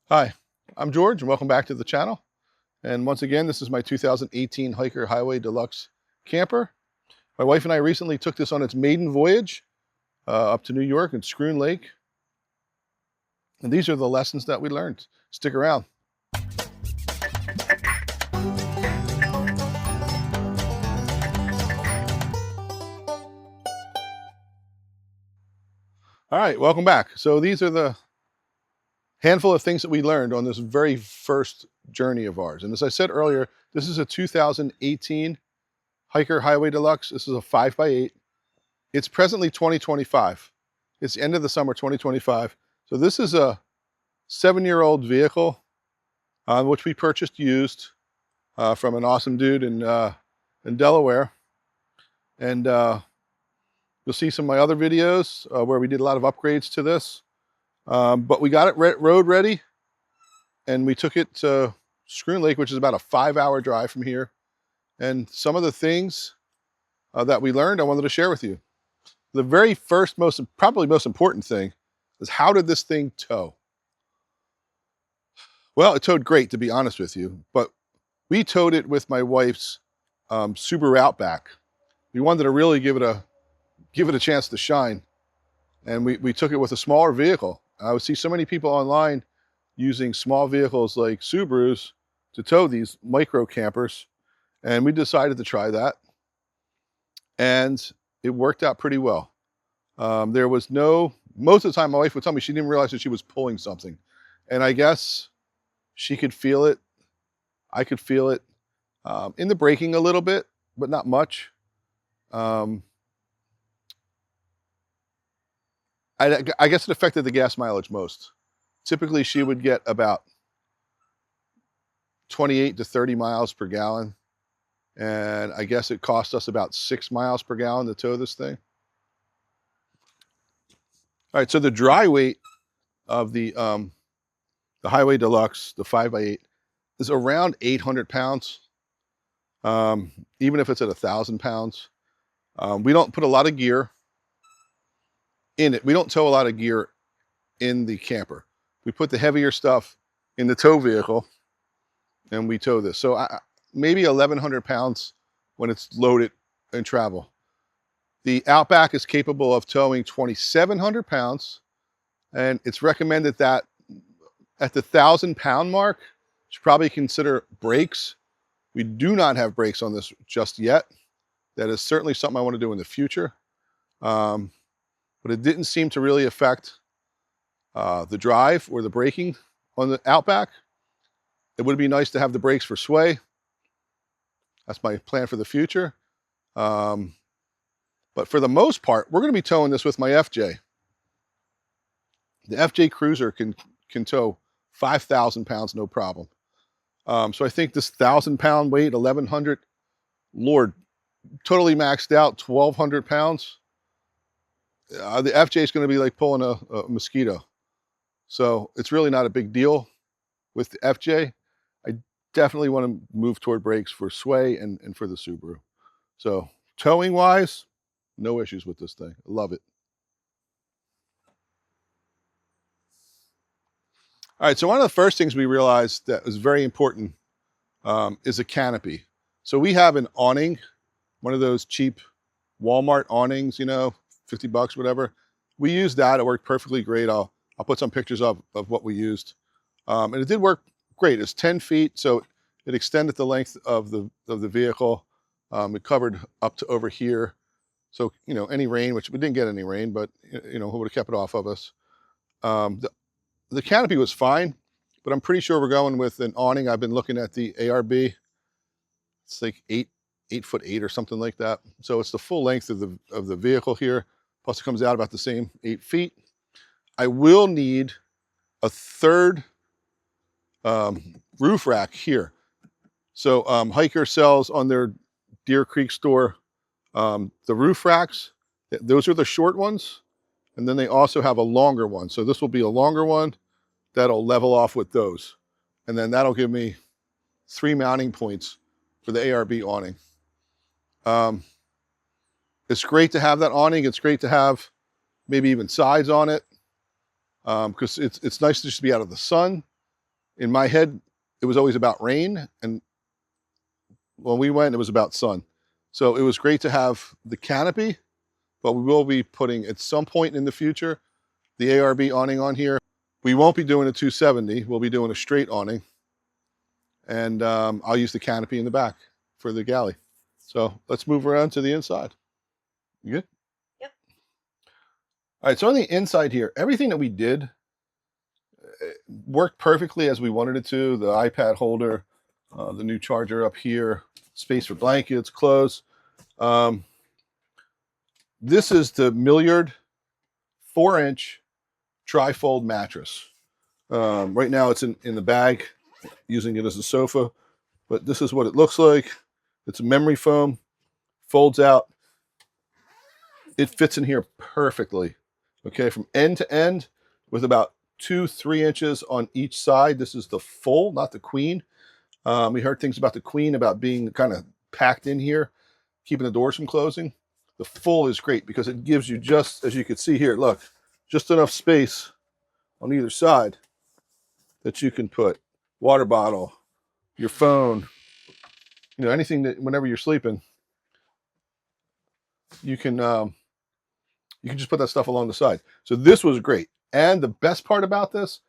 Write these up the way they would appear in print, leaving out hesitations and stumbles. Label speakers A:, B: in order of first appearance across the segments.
A: Hi, I'm George and welcome back to the channel. And once again, this is my 2018 Hiker Highway Deluxe camper. My wife and I recently took this on its maiden voyage up to New York and Schroon Lake. And these are the lessons that we learned. Stick around. All right, welcome back. So these are the handful of things that we learned on this very first journey of ours. And as I said earlier, this is a 2018 Hiker Highway Deluxe. This is a 5x8. It's presently 2025. It's the end of the summer 2025. So this is a 7-year-old vehicle, which we purchased used from an awesome dude in Delaware. And you'll see some of my other videos where we did a lot of upgrades to this. But we got it road ready, and we took it to Schroon Lake, which is about a 5-hour drive from here. And some of the things that we learned, I wanted to share with you. The very first, probably most important thing is, how did this thing tow? Well, it towed great, to be honest with you, but we towed it with my wife's Subaru Outback. We wanted to really give it a chance to shine, and we took it with a smaller vehicle. I would see so many people online using small vehicles like Subarus to tow these micro campers, and we decided to try that, and it worked out pretty well. Most of the time my wife would tell me she didn't realize that she was pulling something, and I guess she could feel it. I could feel it in the braking a little bit, but not much. I guess it affected the gas mileage most. Typically, she would get about 28 to 30 miles per gallon, and I guess it cost us about 6 miles per gallon to tow this thing. All right, so the dry weight of the Highway Deluxe, the 5x8, is around 800 pounds, even if it's at 1,000 pounds. We don't put a lot of gear in it. We don't tow a lot of gear in the camper. We put the heavier stuff in the tow vehicle, and we tow this. So maybe 1,100 pounds when it's loaded and travel. The Outback is capable of towing 2,700 pounds, and it's recommended that at the 1,000-pound mark, you should probably consider brakes. We do not have brakes on this just yet. That is certainly something I want to do in the future. But it didn't seem to really affect the drive or the braking on the Outback. It would be nice to have the brakes for sway. That's my plan for the future. But for the most part, we're going to be towing this with my FJ. The FJ Cruiser can tow 5,000 pounds, no problem. So I think this 1,000-pound weight, 1,100, Lord, totally maxed out, 1,200 pounds. The FJ is going to be like pulling a mosquito. So it's really not a big deal with the FJ. I definitely want to move toward brakes for sway and for the Subaru. So towing wise, no issues with this thing. I love it. All right, so one of the first things we realized that was very important is a canopy. So we have an awning, one of those cheap Walmart awnings, 50 bucks, whatever. We used that. It worked perfectly great. I'll put some pictures of what we used. And it did work great. It's 10 feet, so it extended the length of the vehicle. It covered up to over here. So, any rain, which we didn't get any rain, but, it would have kept it off of us. The canopy was fine, but I'm pretty sure we're going with an awning. I've been looking at the ARB. It's like 8'8" or something like that. So it's the full length of the vehicle here. Plus it comes out about the same 8 feet. I will need a third roof rack here. So Hiker sells on their Deer Creek store the roof racks. Those are the short ones. And then they also have a longer one. So this will be a longer one that'll level off with those. And then that'll give me 3 mounting points for the ARB awning. It's great to have that awning. It's great to have maybe even sides on it, because it's nice to just be out of the sun. In my head, it was always about rain, and when we went, it was about sun. So it was great to have the canopy, but we will be putting, at some point in the future, the ARB awning on here. We won't be doing a 270. We'll be doing a straight awning. And I'll use the canopy in the back for the galley. So let's move around to the inside. You good?
B: Yep.
A: All right, so on the inside here, everything that we did worked perfectly as we wanted it to. The iPad holder, the new charger up here, space for blankets, clothes. This is the Milliard 4-inch trifold mattress. Right now it's in the bag, using it as a sofa, but this is what it looks like. It's a memory foam, folds out. It fits in here perfectly, okay, from end to end, with about 2-3 inches on each side. This is the full, not the queen. We heard things about the queen about being kind of packed in here, keeping the doors from closing. The full is great because it gives you, just as you can see here, look, just enough space on either side that you can put water bottle, your phone, anything that, whenever you're sleeping, you can just put that stuff along the side. So this was great. And the best part about this,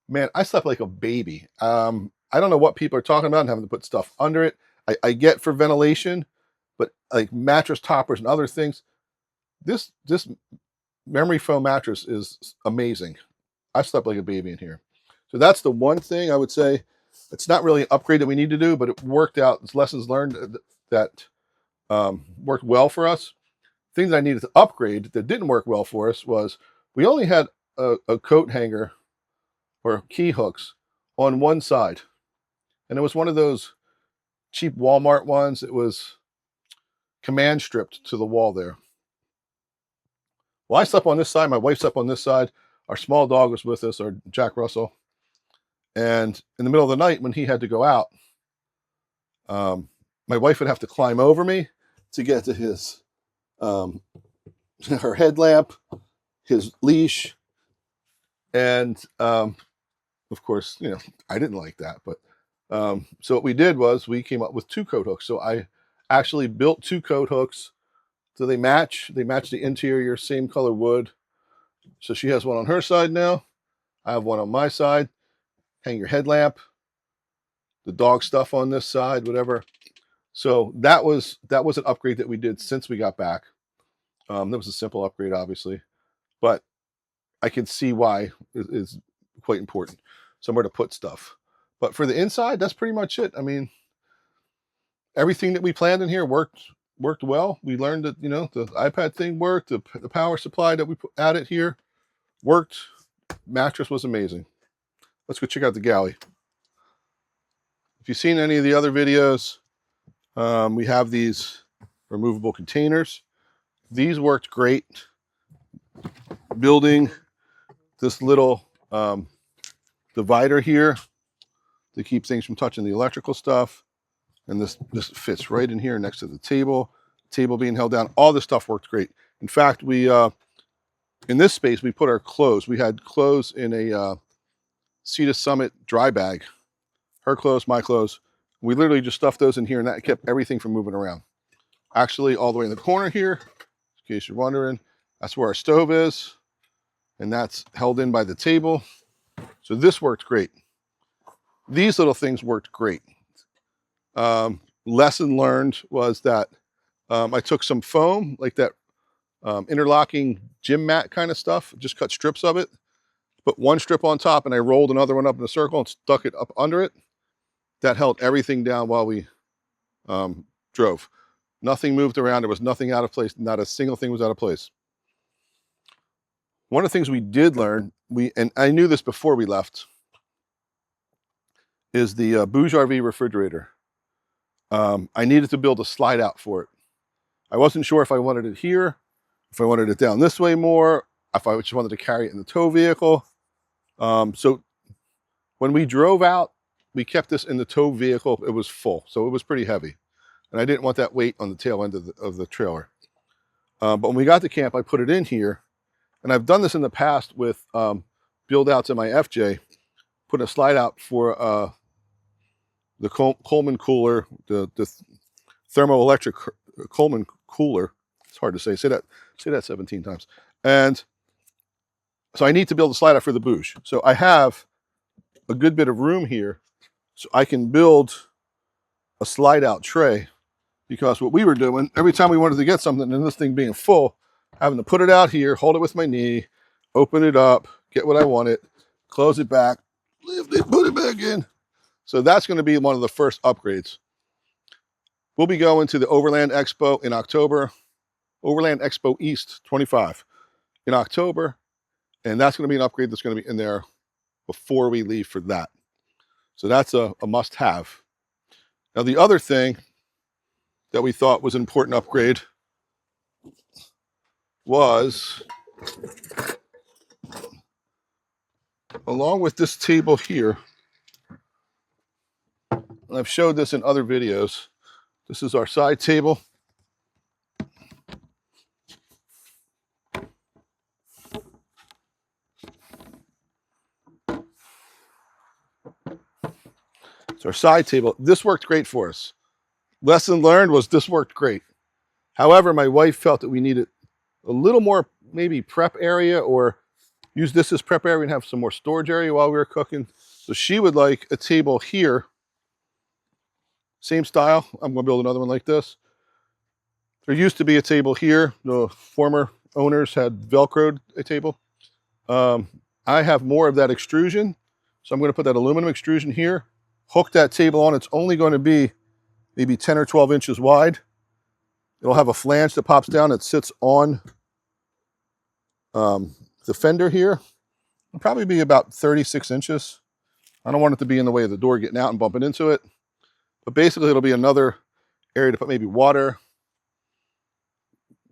A: man, I slept like a baby. I don't know what people are talking about and having to put stuff under it. I get for ventilation, but like mattress toppers and other things, this memory foam mattress is amazing. I slept like a baby in here. So that's the one thing I would say. It's not really an upgrade that we need to do, but it worked out. It's lessons learned that worked well for us. Things I needed to upgrade that didn't work well for us was we only had a coat hanger or key hooks on one side. And it was one of those cheap Walmart ones. It was command stripped to the wall there. Well, I slept on this side. My wife slept on this side. Our small dog was with us, our Jack Russell. And in the middle of the night when he had to go out, my wife would have to climb over me to get to his her headlamp, his leash, and of course, I didn't like that. But so what we did was we came up with 2 coat hooks. So I actually built 2 coat hooks, so they match. They match the interior, same color wood. So she has one on her side now. I have one on my side. Hang your headlamp, the dog stuff on this side, whatever. So that was an upgrade that we did since we got back. That was a simple upgrade, obviously, but I can see why it is quite important. Somewhere to put stuff. But for the inside, that's pretty much it. I mean, everything that we planned in here worked well. We learned that, the iPad thing worked. The power supply that we added here worked. Mattress was amazing. Let's go check out the galley. If you've seen any of the other videos, we have these removable containers. These worked great. Building this little divider here to keep things from touching the electrical stuff. And this fits right in here next to the table. Table being held down. All this stuff worked great. In fact, we in this space, we put our clothes. We had clothes in a Sea to Summit dry bag. Her clothes, my clothes. We literally just stuffed those in here, and that kept everything from moving around. Actually, all the way in the corner here, in case you're wondering, that's where our stove is, and that's held in by the table. So this worked great. These little things worked great. Lesson learned was that I took some foam, like that interlocking gym mat kind of stuff, just cut strips of it, put one strip on top, and I rolled another one up in a circle and stuck it up under it. That held everything down while we drove. Nothing moved around. There was nothing out of place. Not a single thing was out of place. One of the things we did learn, and I knew this before we left, is the Bouge RV refrigerator. I needed to build a slide out for it. I wasn't sure if I wanted it here, if I wanted it down this way more, if I just wanted to carry it in the tow vehicle. So when we drove out, we kept this in the tow vehicle. It was full, so it was pretty heavy. And I didn't want that weight on the tail end of the trailer. But when we got to camp, I put it in here. And I've done this in the past with build outs in my FJ. put a slide out for the Coleman cooler, the thermoelectric Coleman cooler. It's hard to say. Say that 17 times. And so I need to build a slide out for the bouge. So I have a good bit of room here, so I can build a slide out tray, because what we were doing, every time we wanted to get something, and this thing being full, having to put it out here, hold it with my knee, open it up, get what I wanted, close it back, lift it, put it back in. So that's going to be one of the first upgrades. We'll be going to the Overland Expo in October, Overland Expo East 25 in October, and that's going to be an upgrade that's going to be in there before we leave for that. So that's a must-have. Now, the other thing that we thought was an important upgrade was, along with this table here, and I've showed this in other videos, this is our side table. It's our side table. This worked great for us. Lesson learned was this worked great. However, my wife felt that we needed a little more, maybe prep area, or use this as prep area and have some more storage area while we were cooking. So she would like a table here. Same style. I'm going to build another one like this. There used to be a table here. The former owners had Velcroed a table. I have more of that extrusion. So I'm going to put that aluminum extrusion here, hook that table on. It's only going to be maybe 10 or 12 inches wide. It'll have a flange that pops down that sits on the fender here. It'll probably be about 36 inches. I don't want it to be in the way of the door getting out and bumping into it. But basically, it'll be another area to put maybe water,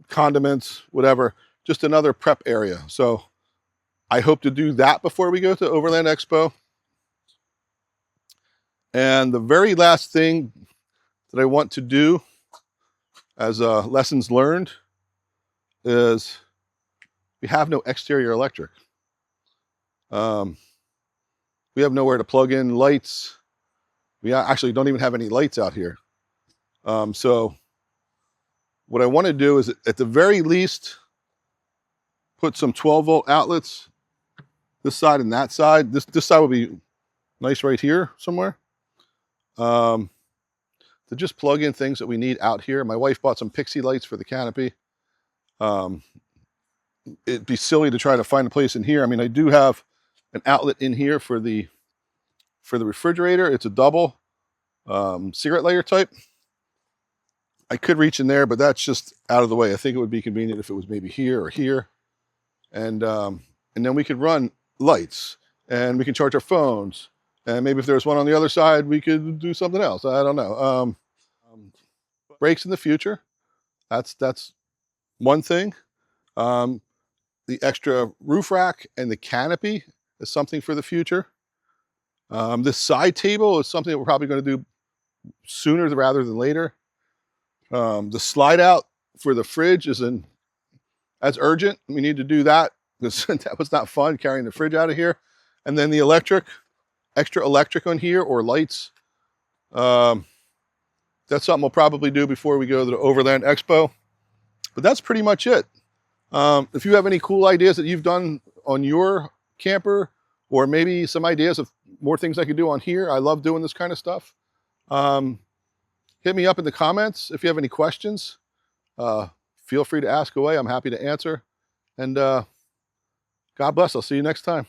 A: condiments, whatever. Just another prep area. So I hope to do that before we go to Overland Expo. And the very last thing that I want to do as lessons learned is we have no exterior electric. We have nowhere to plug in lights. We actually don't even have any lights out here. So what I want to do is, at the very least, put some 12-volt outlets this side and that side. This side would be nice right here somewhere. To just plug in things that we need out here. My wife bought some pixie lights for the canopy. It'd be silly to try to find a place in here. I mean, I do have an outlet in here for the refrigerator. It's a double cigarette lighter type. I could reach in there, but that's just out of the way. I think it would be convenient if it was maybe here or here. And then we could run lights, and we can charge our phones. And maybe if there's one on the other side, we could do something else. I don't know. Brakes in the future. That's one thing. The extra roof rack and the canopy is something for the future. This side table is something that we're probably going to do sooner rather than later. The slide out for the fridge that's urgent. We need to do that because that was not fun carrying the fridge out of here. And then the extra electric on here, or lights. That's something we'll probably do before we go to the Overland Expo. But that's pretty much it. If you have any cool ideas that you've done on your camper, or maybe some ideas of more things I could do on here, I love doing this kind of stuff. Hit me up in the comments if you have any questions. Feel free to ask away. I'm happy to answer. And God bless. I'll see you next time.